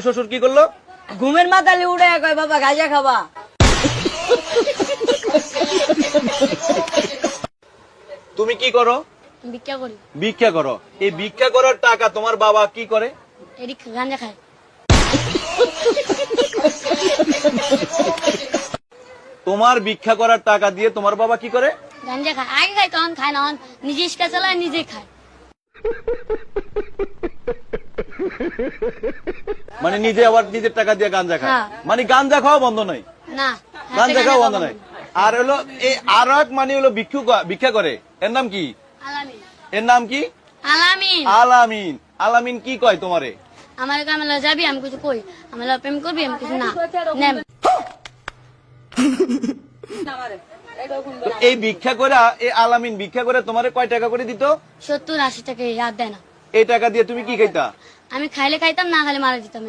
শ্বশুর কি করলো? ঘুমের মাথালে উঠে কয় বাবা গাঁজা খাবা। তুমি কি করো? ভিক্ষা করি। ভিক্ষা করো। এই ভিক্ষা করার টাকা তোমার বাবা কি করে? এটি গাঁজা খায়। তোমার ভিক্ষা করার টাকা দিয়ে তোমার বাবা কি করে? গাঁজা খায়। আগে খায় তখন খায় না, নিজে ইস্কা চালায় নিজে খায়। মানে নিজে আবার নিজের টাকা দিয়ে গাঞ্জা খায়। হ্যাঁ। মানে গাঞ্জা খাওয়া বন্ধ নয়, না গাঞ্জা খাওয়া বন্ধ নয়। আর হলো এই আর এক মানে হলো ভিক্ষা করে, এর নাম কি? আলামিন। এর নাম কি? আলামিন। আলামিন। আলামিন কি কয় তোমারে? আমার কামলা যাবি, আমি কিছু কই, আমার প্রেম করবি, আমি কিছু না নেম। এই ভিক্ষা করে, এই আলামিন ভিক্ষা করে তোমারে কয় টাকা করে দিত? 70-80 টাকা ইয়াদ দেয় না। এই টাকা দিয়ে তুমি কি খাইতা? আমি খাইলে খাইতাম, না খাইলে মারা দিতাম।